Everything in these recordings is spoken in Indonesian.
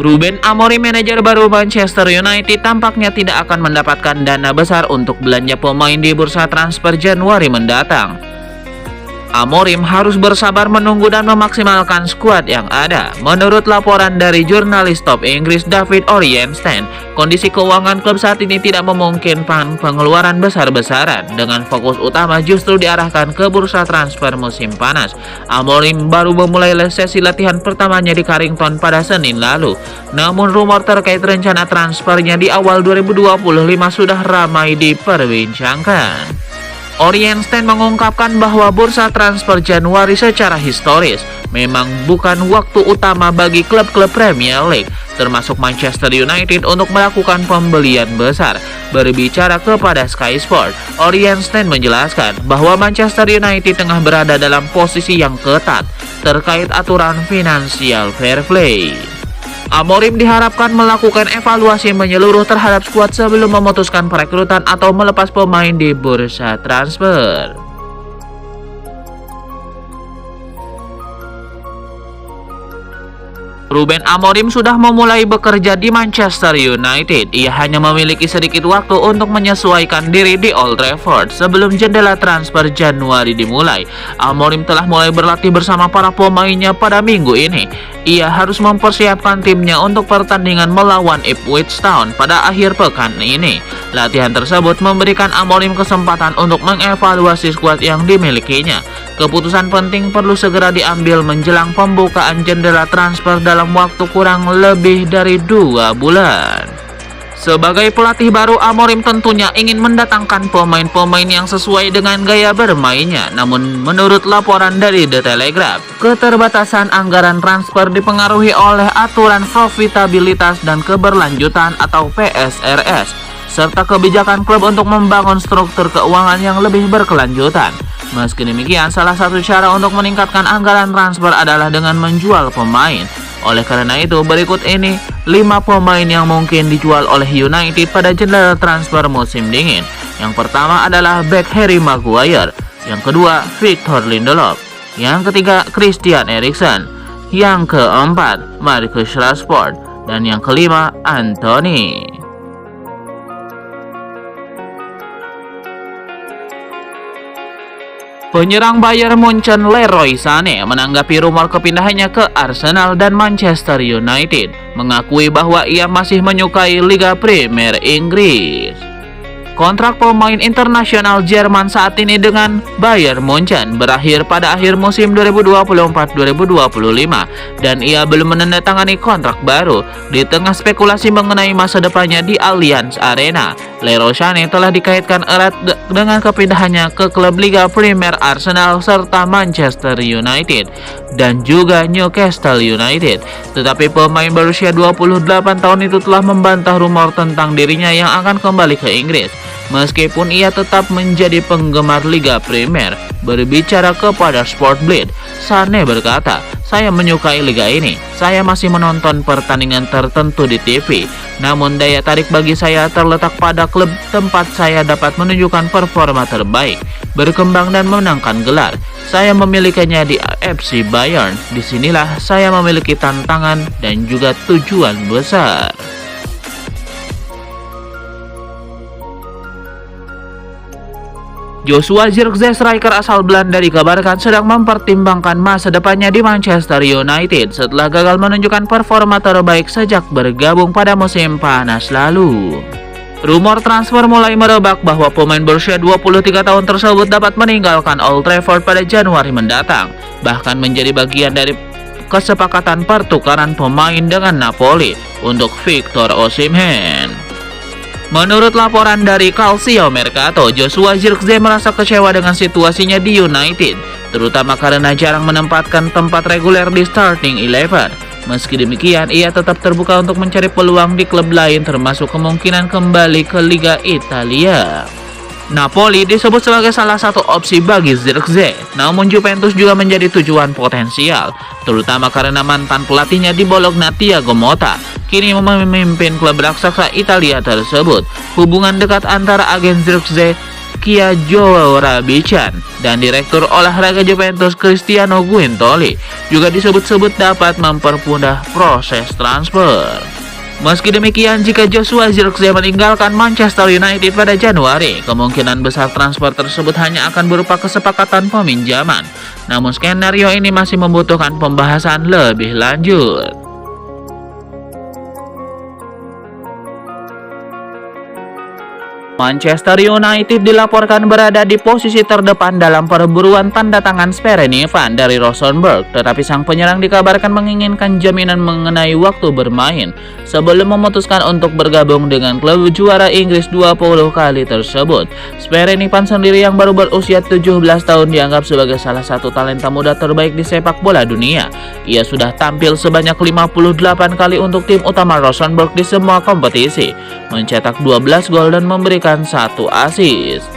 Ruben Amorim, manajer baru Manchester United, tampaknya tidak akan mendapatkan dana besar untuk belanja pemain di bursa transfer Januari mendatang. Amorim harus bersabar menunggu dan memaksimalkan skuad yang ada. Menurut laporan dari jurnalis top Inggris David Ornstein, kondisi keuangan klub saat ini tidak memungkinkan pengeluaran besar-besaran, dengan fokus utama justru diarahkan ke bursa transfer musim panas. Amorim baru memulai sesi latihan pertamanya di Carrington pada Senin lalu. Namun rumor terkait rencana transfernya di awal 2025 sudah ramai diperbincangkan. Ornstein mengungkapkan bahwa bursa transfer Januari secara historis memang bukan waktu utama bagi klub-klub Premier League, termasuk Manchester United, untuk melakukan pembelian besar. Berbicara kepada Sky Sport, Ornstein menjelaskan bahwa Manchester United tengah berada dalam posisi yang ketat terkait aturan finansial fair play. Amorim diharapkan melakukan evaluasi menyeluruh terhadap skuad sebelum memutuskan perekrutan atau melepas pemain di bursa transfer. Ruben Amorim sudah memulai bekerja di Manchester United. Ia hanya memiliki sedikit waktu untuk menyesuaikan diri di Old Trafford sebelum jendela transfer Januari dimulai. Amorim telah mulai berlatih bersama para pemainnya pada minggu ini. Ia harus mempersiapkan timnya untuk pertandingan melawan Ipswich Town pada akhir pekan ini. Latihan tersebut memberikan Amorim kesempatan untuk mengevaluasi skuad yang dimilikinya. Keputusan penting perlu segera diambil menjelang pembukaan jendela transfer dalam waktu kurang lebih dari 2 bulan. Sebagai pelatih baru, Amorim tentunya ingin mendatangkan pemain-pemain yang sesuai dengan gaya bermainnya. Namun menurut laporan dari The Telegraph, keterbatasan anggaran transfer dipengaruhi oleh aturan profitabilitas dan keberlanjutan atau PSRS, serta kebijakan klub untuk membangun struktur keuangan yang lebih berkelanjutan. Meski demikian, salah satu cara untuk meningkatkan anggaran transfer adalah dengan menjual pemain. Oleh karena itu, berikut ini 5 pemain yang mungkin dijual oleh United pada jendela transfer musim dingin. Yang pertama adalah bek Harry Maguire, yang kedua Victor Lindelof, yang ketiga Christian Eriksen, yang keempat Marcus Rashford, dan yang kelima Anthony. Penyerang Bayern Munchen Leroy Sané menanggapi rumor kepindahannya ke Arsenal dan Manchester United, mengakui bahwa ia masih menyukai Liga Premier Inggris. Kontrak pemain internasional Jerman saat ini dengan Bayern Munchen berakhir pada akhir musim 2024-2025 dan ia belum menandatangani kontrak baru. Di tengah spekulasi mengenai masa depannya di Allianz Arena, Leroy Sané telah dikaitkan erat dengan kepindahannya ke klub Liga Premier Arsenal serta Manchester United dan juga Newcastle United. Tetapi pemain berusia 28 tahun itu telah membantah rumor tentang dirinya yang akan kembali ke Inggris. Meskipun ia tetap menjadi penggemar Liga Premier. Berbicara kepada Sportbladet, Sané berkata, "Saya menyukai liga ini. Saya masih menonton pertandingan tertentu di TV. Namun daya tarik bagi saya terletak pada klub tempat saya dapat menunjukkan performa terbaik, berkembang dan menangkan gelar. Saya memilikinya di FC Bayern. Disinilah saya memiliki tantangan dan juga tujuan besar." Joshua Zirkzee, striker asal Belanda, dikabarkan sedang mempertimbangkan masa depannya di Manchester United setelah gagal menunjukkan performa terbaik sejak bergabung pada musim panas lalu. Rumor transfer mulai merebak bahwa pemain berusia 23 tahun tersebut dapat meninggalkan Old Trafford pada Januari mendatang, bahkan menjadi bagian dari kesepakatan pertukaran pemain dengan Napoli untuk Victor Osimhen. Menurut laporan dari Calcio Mercato, Joshua Zirkzee merasa kecewa dengan situasinya di United, terutama karena jarang menempatkan tempat reguler di starting 11. Meski demikian, ia tetap terbuka untuk mencari peluang di klub lain, termasuk kemungkinan kembali ke Liga Italia. Napoli disebut sebagai salah satu opsi bagi Zirkzee, namun Juventus juga menjadi tujuan potensial, terutama karena mantan pelatihnya di Bologna, Thiago Motta, kini memimpin klub raksasa Italia tersebut. Hubungan dekat antara agen Zirkzee Kia Joorabichan dan Direktur Olahraga Juventus Cristiano Guintoli juga disebut-sebut dapat mempermudah proses transfer. Meski demikian, jika Joshua Zirkzee meninggalkan Manchester United pada Januari, kemungkinan besar transfer tersebut hanya akan berupa kesepakatan peminjaman. Namun skenario ini masih membutuhkan pembahasan lebih lanjut. Manchester United dilaporkan berada di posisi terdepan dalam perburuan tanda tangan Sverre Van dari Rosenborg, tetapi sang penyerang dikabarkan menginginkan jaminan mengenai waktu bermain sebelum memutuskan untuk bergabung dengan klub juara Inggris 20 kali tersebut. Sverre Van sendiri yang baru berusia 17 tahun dianggap sebagai salah satu talenta muda terbaik di sepak bola dunia. Ia sudah tampil sebanyak 58 kali untuk tim utama Rosenborg di semua kompetisi, mencetak 12 gol dan memberikan 1 assist.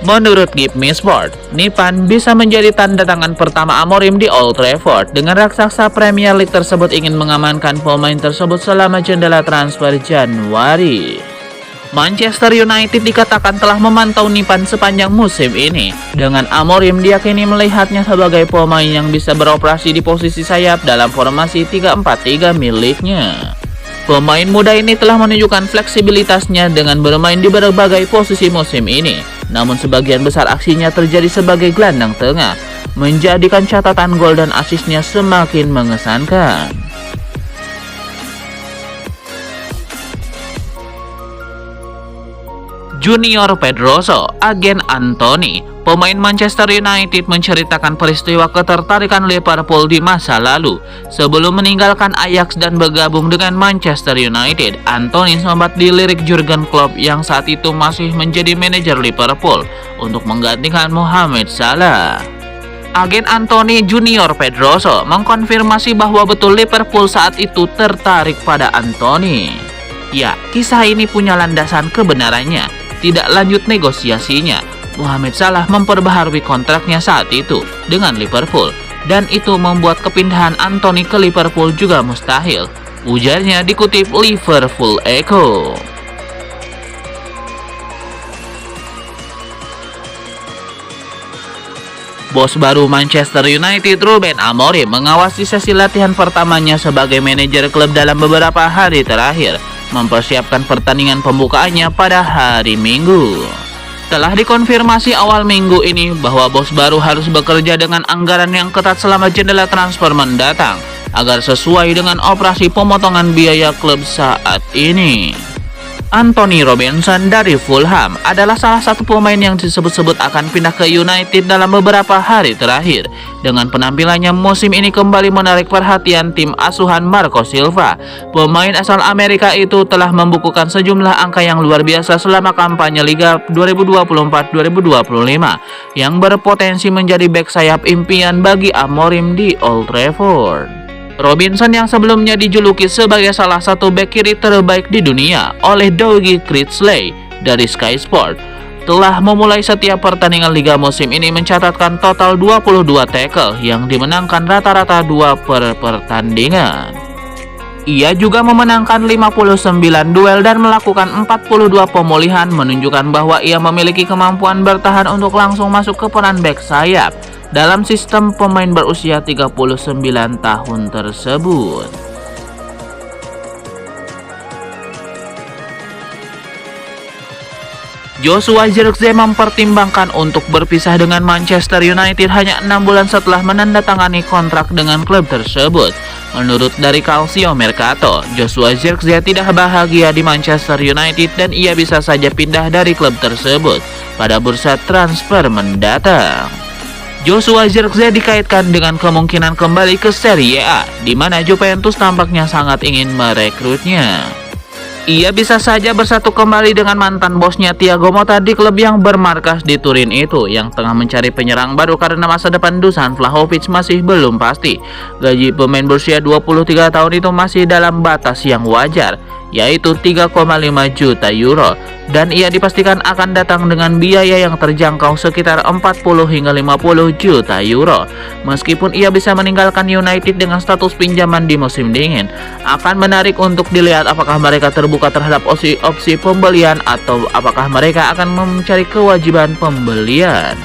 Menurut Give Me Sport, Van bisa menjadi tanda tangan pertama Amorim di Old Trafford dengan raksasa Premier League tersebut ingin mengamankan pemain tersebut selama jendela transfer Januari. Manchester United dikatakan telah memantau Van sepanjang musim ini. Dengan Amorim diyakini melihatnya sebagai pemain yang bisa beroperasi di posisi sayap dalam formasi 3-4-3 miliknya. Pemain muda ini telah menunjukkan fleksibilitasnya dengan bermain di berbagai posisi musim ini. Namun sebagian besar aksinya terjadi sebagai gelandang tengah, menjadikan catatan gol dan asisnya semakin mengesankan. Junior Pedroso, agen Anthony. Pemain Manchester United menceritakan peristiwa ketertarikan Liverpool di masa lalu. Sebelum meninggalkan Ajax dan bergabung dengan Manchester United, Anthony sempat dilirik Jurgen Klopp yang saat itu masih menjadi manajer Liverpool untuk menggantikan Mohamed Salah. Agen Anthony Junior Pedroso mengkonfirmasi bahwa betul Liverpool saat itu tertarik pada Anthony. Ya, kisah ini punya landasan kebenarannya. Tidak lanjut negosiasinya, Mohamed Salah memperbaharui kontraknya saat itu dengan Liverpool, dan itu membuat kepindahan Anthony ke Liverpool juga mustahil, ujarnya dikutip Liverpool Echo. Bos baru Manchester United Ruben Amorim mengawasi sesi latihan pertamanya sebagai manajer klub dalam beberapa hari terakhir, mempersiapkan pertandingan pembukaannya pada hari Minggu. Telah dikonfirmasi awal minggu ini bahwa bos baru harus bekerja dengan anggaran yang ketat selama jendela transfer mendatang agar sesuai dengan operasi pemotongan biaya klub saat ini. Anthony Robinson dari Fulham adalah salah satu pemain yang disebut-sebut akan pindah ke United dalam beberapa hari terakhir. Dengan penampilannya musim ini kembali menarik perhatian tim asuhan Marco Silva. Pemain asal Amerika itu telah membukukan sejumlah angka yang luar biasa selama kampanye Liga 2024-2025 yang berpotensi menjadi bek sayap impian bagi Amorim di Old Trafford. Robinson yang sebelumnya dijuluki sebagai salah satu bek kiri terbaik di dunia oleh Dougie Critchley dari Sky Sport, telah memulai setiap pertandingan Liga musim ini mencatatkan total 22 tackle yang dimenangkan rata-rata 2 per pertandingan. Ia juga memenangkan 59 duel dan melakukan 42 pemulihan, menunjukkan bahwa ia memiliki kemampuan bertahan untuk langsung masuk ke peran bek sayap dalam sistem pemain berusia 39 tahun tersebut. Joshua Zirkzee mempertimbangkan untuk berpisah dengan Manchester United hanya 6 bulan setelah menandatangani kontrak dengan klub tersebut. Menurut dari Calcio Mercato, Joshua Zirkzee tidak bahagia di Manchester United dan ia bisa saja pindah dari klub tersebut pada bursa transfer mendatang. Joshua Zirkzee dikaitkan dengan kemungkinan kembali ke Serie A, di mana Juventus tampaknya sangat ingin merekrutnya. Ia bisa saja bersatu kembali dengan mantan bosnya Thiago Motta di klub yang bermarkas di Turin itu, yang tengah mencari penyerang baru karena masa depan Dusan Vlahovic masih belum pasti. Gaji pemain berusia 23 tahun itu masih dalam batas yang wajar. yaitu 3,5 juta euro, dan ia dipastikan akan datang dengan biaya yang terjangkau sekitar 40 hingga 50 juta euro. Meskipun ia bisa meninggalkan United dengan status pinjaman di musim dingin, akan menarik untuk dilihat apakah mereka terbuka terhadap opsi pembelian atau apakah mereka akan mencari kewajiban pembelian.